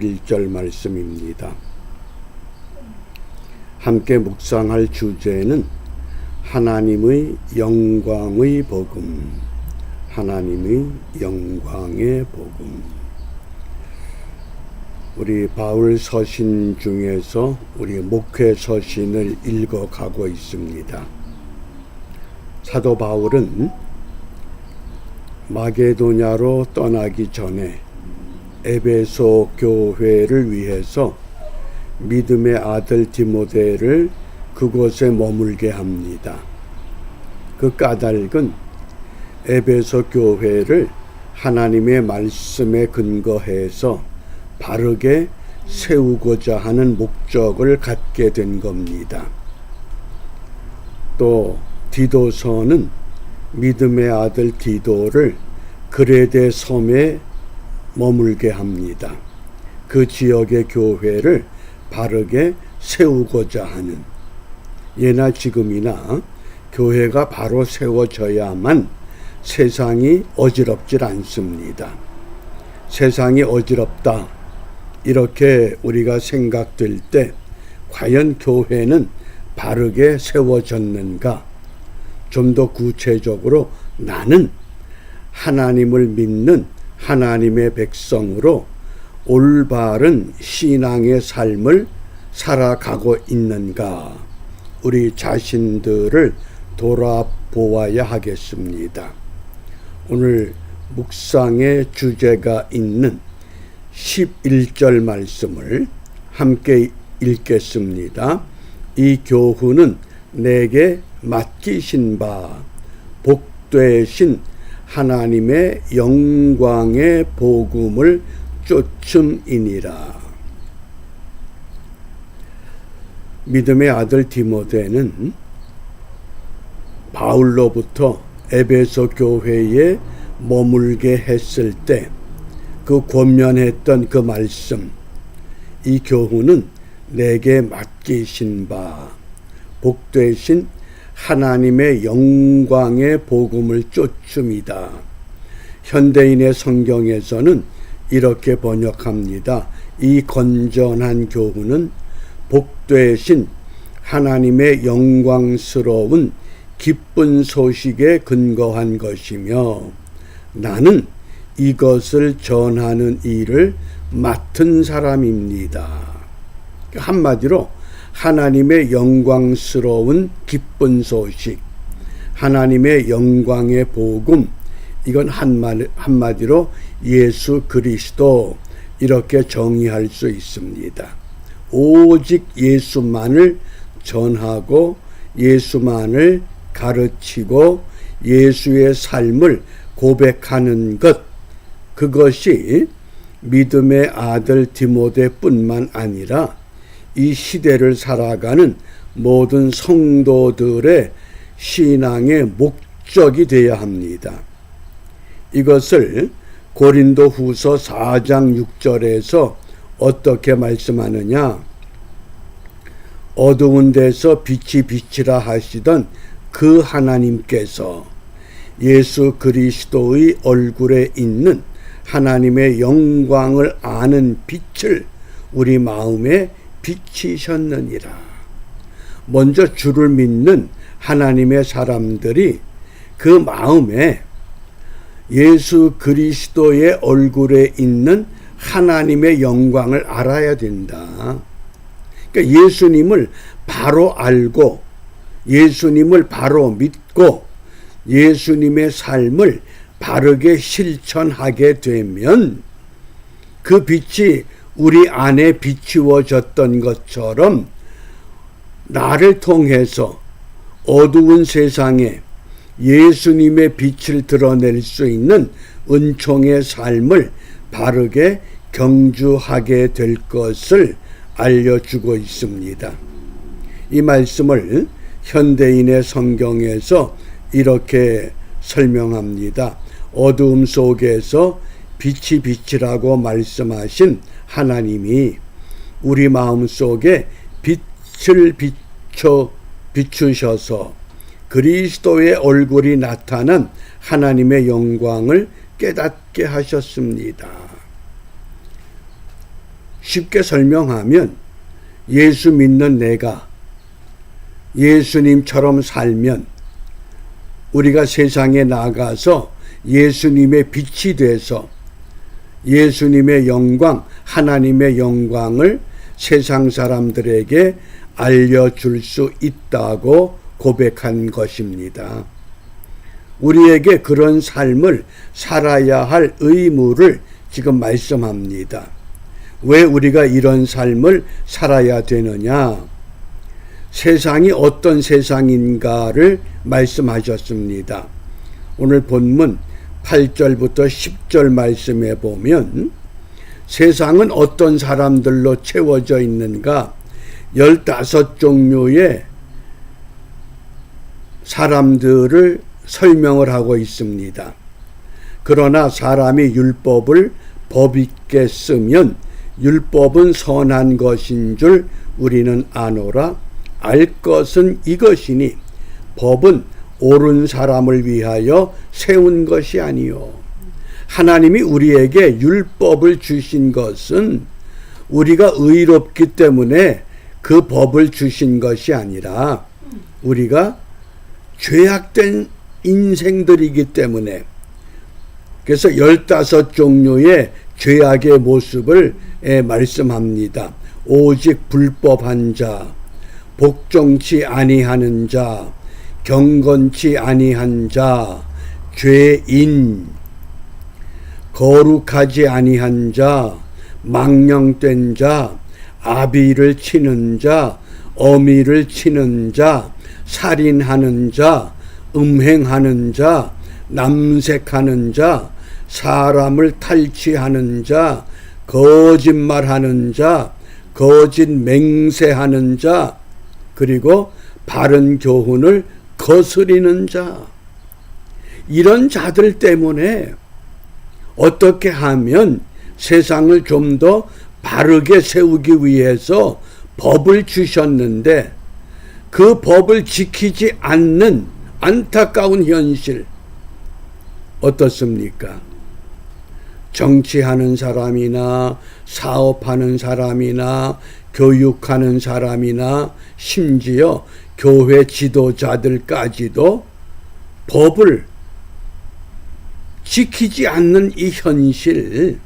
1절 말씀입니다. 함께 묵상할 주제는 하나님의 영광의 복음, 하나님의 영광의 복음. 우리 바울 서신 중에서 우리 목회 서신을 읽어가고 있습니다. 사도 바울은 마게도냐로 떠나기 전에 에베소 교회를 위해서 믿음의 아들 디모데를 그곳에 머물게 합니다. 그 까닭은 에베소 교회를 하나님의 말씀에 근거해서 바르게 세우고자 하는 목적을 갖게 된 겁니다. 또 디도서는 믿음의 아들 디도를 그레데 섬에 머물게 합니다. 그 지역의 교회를 바르게 세우고자 하는, 예나 지금이나 교회가 바로 세워져야만 세상이 어지럽질 않습니다. 세상이 어지럽다 이렇게 우리가 생각될 때 과연 교회는 바르게 세워졌는가? 좀 더 구체적으로 나는 하나님을 믿는 하나님의 백성으로 올바른 신앙의 삶을 살아가고 있는가? 우리 자신들을 돌아보아야 하겠습니다. 오늘 묵상의 주제가 있는 11절 말씀을 함께 읽겠습니다. 이 교훈은 내게 맡기신 바 복되신 하나님의 영광의 복음을 쫓음이니라. 믿음의 아들 디모데는 바울로부터 에베소 교회에 머물게 했을 때 그 권면했던 그 말씀, 이 교훈은 내게 맡기신 바 복되신 하나님의 영광의 복음을 쫓음이다. 현대인의 성경에서는 이렇게 번역합니다. 이 건전한 교훈은 복되신 하나님의 영광스러운 기쁜 소식에 근거한 것이며 나는 이것을 전하는 일을 맡은 사람입니다. 한마디로 하나님의 영광스러운 기쁜 소식, 하나님의 영광의 복음, 이건 한마디로 예수 그리스도 이렇게 정의할 수 있습니다. 오직 예수만을 전하고 예수만을 가르치고 예수의 삶을 고백하는 것, 그것이 믿음의 아들 디모데뿐만 아니라 이 시대를 살아가는 모든 성도들의 신앙의 목적이 되어야 합니다. 이것을 고린도 후서 4장 6절에서 어떻게 말씀하느냐? 어두운 데서 빛이 비치라 하시던 그 하나님께서 예수 그리스도의 얼굴에 있는 하나님의 영광을 아는 빛을 우리 마음에 비치셨느니라. 먼저 주를 믿는 하나님의 사람들이 그 마음에 예수 그리스도의 얼굴에 있는 하나님의 영광을 알아야 된다. 그러니까 예수님을 바로 알고 예수님을 바로 믿고 예수님의 삶을 바르게 실천하게 되면 그 빛이 우리 안에 비추어졌던 것처럼 나를 통해서 어두운 세상에 예수님의 빛을 드러낼 수 있는 은총의 삶을 바르게 경주하게 될 것을 알려주고 있습니다. 이 말씀을 현대인의 성경에서 이렇게 설명합니다. 어두움 속에서 빛이 비치라고 말씀하신 하나님이 우리 마음 속에 빛을 비추셔서 그리스도의 얼굴이 나타난 하나님의 영광을 깨닫게 하셨습니다. 쉽게 설명하면 예수 믿는 내가 예수님처럼 살면 우리가 세상에 나가서 예수님의 빛이 돼서 예수님의 영광, 하나님의 영광을 세상 사람들에게 알려줄 수 있다고 고백한 것입니다. 우리에게 그런 삶을 살아야 할 의무를 지금 말씀합니다. 왜 우리가 이런 삶을 살아야 되느냐? 세상이 어떤 세상인가를 말씀하셨습니다. 오늘 본문 8절부터 10절 말씀에 보면 세상은 어떤 사람들로 채워져 있는가? 15종류의 사람들을 설명을 하고 있습니다. 그러나 사람이 율법을 법 있게 쓰면 율법은 선한 것인 줄 우리는 아노라. 알 것은 이것이니 법은 옳은 사람을 위하여 세운 것이 아니요. 하나님이 우리에게 율법을 주신 것은 우리가 의롭기 때문에 그 법을 주신 것이 아니라 우리가 죄악된 인생들이기 때문에, 그래서 15종류의 죄악의 모습을 말씀합니다. 오직 불법한 자, 복종치 아니하는 자, 경건치 아니한 자, 죄인, 거룩하지 아니한 자, 망령된 자, 아비를 치는 자, 어미를 치는 자, 살인하는 자, 음행하는 자, 남색하는 자, 사람을 탈취하는 자, 거짓말하는 자, 거짓 맹세하는 자, 그리고 바른 교훈을 거스리는 자. 이런 자들 때문에 어떻게 하면 세상을 좀 더 바르게 세우기 위해서 법을 주셨는데 그 법을 지키지 않는 안타까운 현실 어떻습니까? 정치하는 사람이나 사업하는 사람이나 교육하는 사람이나 심지어 교회 지도자들까지도 법을 지키지 않는 이 현실,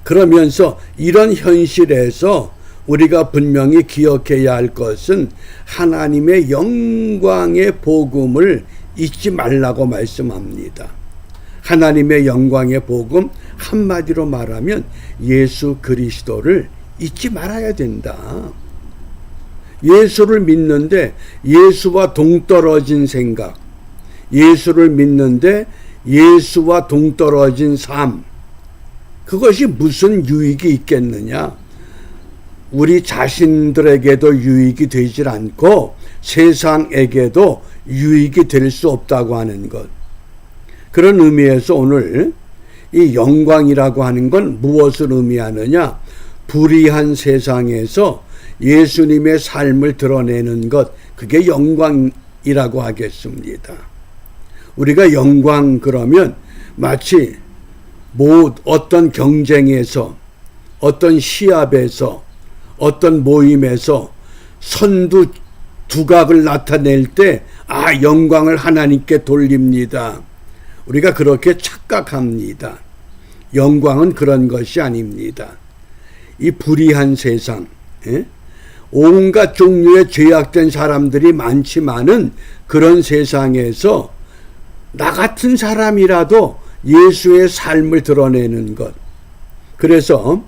그러면서 이런 현실에서 우리가 분명히 기억해야 할 것은 하나님의 영광의 복음을 잊지 말라고 말씀합니다. 하나님의 영광의 복음, 한마디로 말하면 예수 그리스도를 잊지 말아야 된다. 예수를 믿는데 예수와 동떨어진 생각, 예수를 믿는데 예수와 동떨어진 삶, 그것이 무슨 유익이 있겠느냐? 우리 자신들에게도 유익이 되질 않고 세상에게도 유익이 될 수 없다고 하는 것. 그런 의미에서 오늘 이 영광이라고 하는 건 무엇을 의미하느냐? 불의한 세상에서 예수님의 삶을 드러내는 것, 그게 영광이라고 하겠습니다. 우리가 영광 그러면 마치 어떤 경쟁에서, 어떤 시합에서, 어떤 모임에서 선두 두각을 나타낼 때 영광을 하나님께 돌립니다. 우리가 그렇게 착각합니다. 영광은 그런 것이 아닙니다. 이 불의한 세상, 온갖 종류의 죄악된 사람들이 많지만은 그런 세상에서 나 같은 사람이라도 예수의 삶을 드러내는 것. 그래서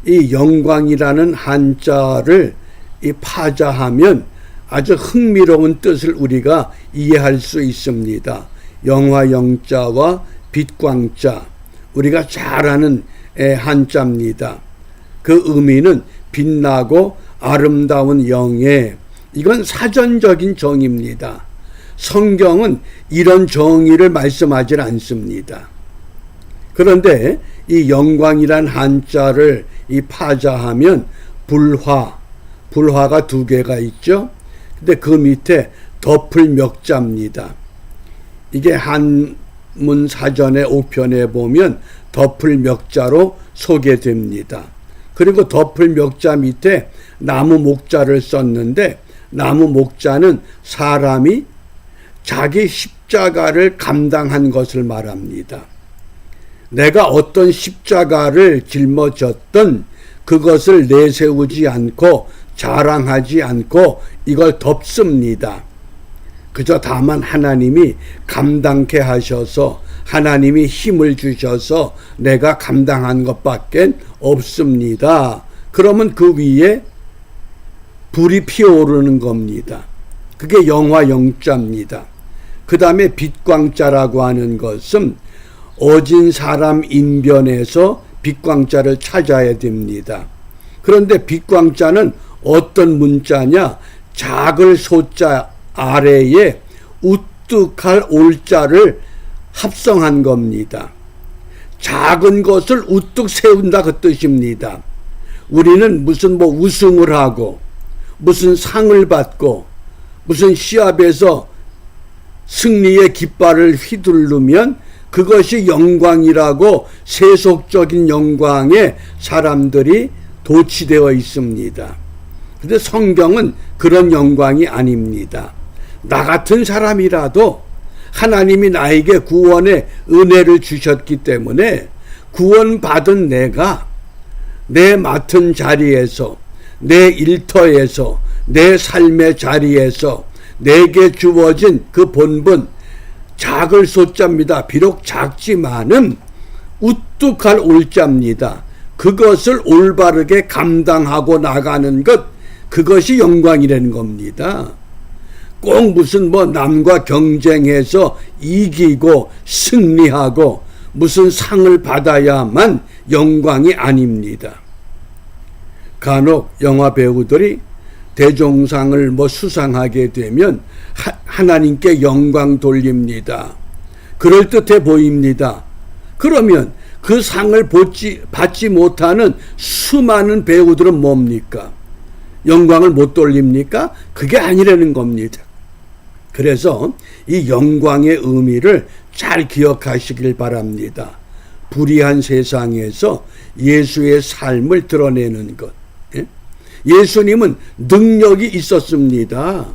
이 영광이라는 한자를 파자하면 아주 흥미로운 뜻을 우리가 이해할 수 있습니다. 영화 영자와 빛광자, 우리가 잘 아는 한자입니다. 그 의미는 빛나고 아름다운 영예, 이건 사전적인 정의입니다. 성경은 이런 정의를 말씀하지 않습니다. 그런데 이 영광이란 한자를 파자하면 불화가 두 개가 있죠. 근데 그 밑에 덮을 멱자입니다. 이게 한문 사전의 5편에 보면 덮을 멱자로 소개됩니다. 그리고 덮을 멱자 밑에 나무 목자를 썼는데 나무 목자는 사람이 자기 십자가를 감당한 것을 말합니다. 내가 어떤 십자가를 짊어졌던 그것을 내세우지 않고 자랑하지 않고 이걸 덮습니다. 그저 다만 하나님이 감당케 하셔서 하나님이 힘을 주셔서 내가 감당한 것밖에 없습니다. 그러면 그 위에 불이 피어오르는 겁니다. 그게 영화 영자입니다. 그 다음에 빛광자라고 하는 것은 어진 사람 인변에서 빛광자를 찾아야 됩니다. 그런데 빛광자는 어떤 문자냐? 작을 소자 아래에 우뚝할 올자를 합성한 겁니다. 작은 것을 우뚝 세운다 그 뜻입니다. 우리는 무슨 우승을 하고 무슨 상을 받고 무슨 시합에서 승리의 깃발을 휘두르면 그것이 영광이라고 세속적인 영광에 사람들이 도취되어 있습니다. 그런데 성경은 그런 영광이 아닙니다. 나 같은 사람이라도 하나님이 나에게 구원의 은혜를 주셨기 때문에 구원받은 내가 내 맡은 자리에서 내 일터에서 내 삶의 자리에서 내게 주어진 그 본분 작을 소자입니다. 비록 작지만은 우뚝할 올자입니다. 그것을 올바르게 감당하고 나가는 것, 그것이 영광이라는 겁니다. 꼭 무슨 남과 경쟁해서 이기고 승리하고 무슨 상을 받아야만 영광이 아닙니다. 간혹 영화 배우들이 대종상을 수상하게 되면 하나님께 영광 돌립니다. 그럴듯해 보입니다. 그러면 그 상을 받지 못하는 수많은 배우들은 뭡니까? 영광을 못 돌립니까? 그게 아니라는 겁니다. 그래서 이 영광의 의미를 잘 기억하시길 바랍니다. 불의한 세상에서 예수의 삶을 드러내는 것. 예수님은 능력이 있었습니다.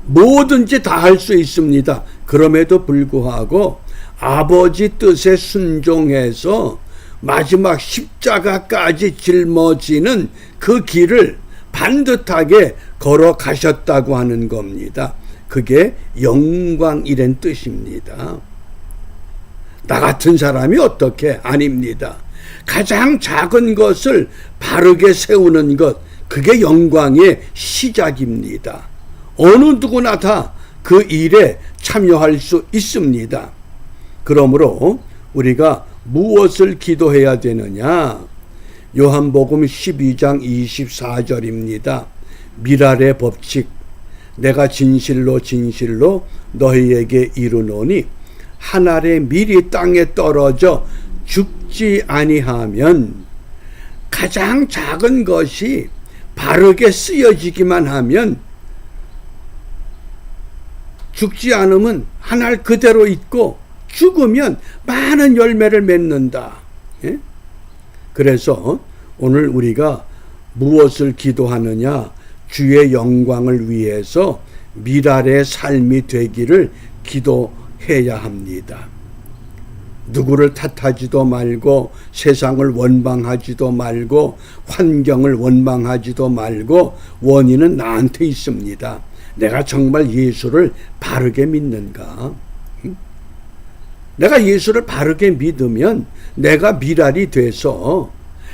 뭐든지 다 할 수 있습니다. 그럼에도 불구하고 아버지 뜻에 순종해서 마지막 십자가까지 짊어지는 그 길을 반듯하게 걸어가셨다고 하는 겁니다. 그게 영광이란 뜻입니다. 나 같은 사람이 어떻게? 아닙니다. 가장 작은 것을 바르게 세우는 것, 그게 영광의 시작입니다. 어느 누구나 다 그 일에 참여할 수 있습니다. 그러므로 우리가 무엇을 기도해야 되느냐? 요한복음 12장 24절입니다. 미랄의 법칙, 내가 진실로 진실로 너희에게 이르노니 한 알의 밀이 땅에 떨어져 죽지 아니하면, 가장 작은 것이 바르게 쓰여지기만 하면 죽지 않으면 한 알 그대로 있고 죽으면 많은 열매를 맺는다. 예? 그래서 오늘 우리가 무엇을 기도하느냐? 주의 영광을 위해서 미랄의 삶이 되기를 기도해야 합니다. 누구를 탓하지도 말고 세상을 원망하지도 말고 환경을 원망하지도 말고 원인은 나한테 있습니다. 내가 정말 예수를 바르게 믿는가? 내가 예수를 바르게 믿으면 내가 미랄이 돼서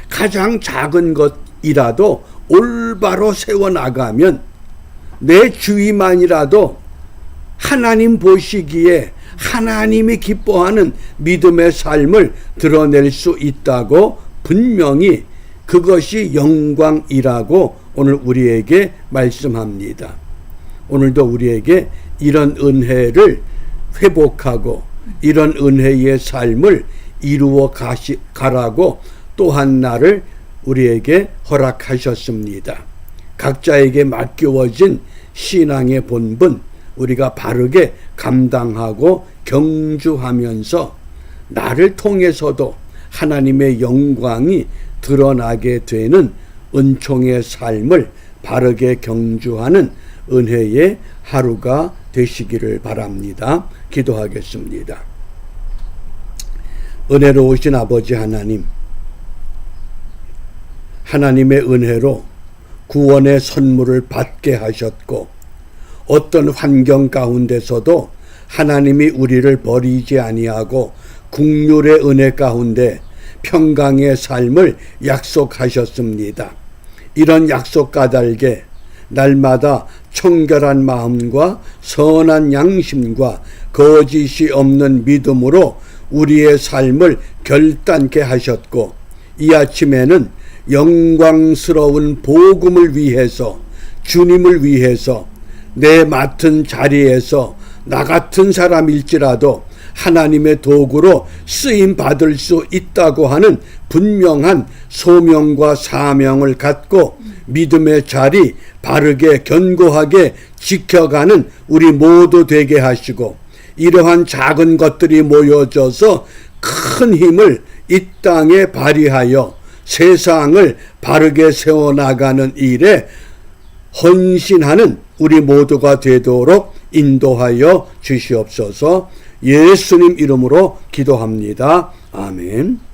가장 작은 것이라도 올바로 세워나가면 내 주위만이라도 하나님 보시기에 하나님이 기뻐하는 믿음의 삶을 드러낼 수 있다고 분명히 그것이 영광이라고 오늘 우리에게 말씀합니다. 오늘도 우리에게 이런 은혜를 회복하고 이런 은혜의 삶을 이루어 가라고 또한 날을 우리에게 허락하셨습니다. 각자에게 맡겨진 신앙의 본분 우리가 바르게 감당하고 경주하면서 나를 통해서도 하나님의 영광이 드러나게 되는 은총의 삶을 바르게 경주하는 은혜의 하루가 되시기를 바랍니다. 기도하겠습니다. 은혜로우신 아버지 하나님, 하나님의 은혜로 구원의 선물을 받게 하셨고 어떤 환경 가운데서도 하나님이 우리를 버리지 아니하고 긍휼의 은혜 가운데 평강의 삶을 약속하셨습니다. 이런 약속 까닭에 날마다 청결한 마음과 선한 양심과 거짓이 없는 믿음으로 우리의 삶을 결단케 하셨고 이 아침에는 영광스러운 복음을 위해서 주님을 위해서 내 맡은 자리에서 나 같은 사람일지라도 하나님의 도구로 쓰임 받을 수 있다고 하는 분명한 소명과 사명을 갖고 믿음의 자리 바르게 견고하게 지켜가는 우리 모두 되게 하시고 이러한 작은 것들이 모여져서 큰 힘을 이 땅에 발휘하여 세상을 바르게 세워나가는 일에 헌신하는 우리 모두가 되도록 인도하여 주시옵소서. 예수님 이름으로 기도합니다. 아멘.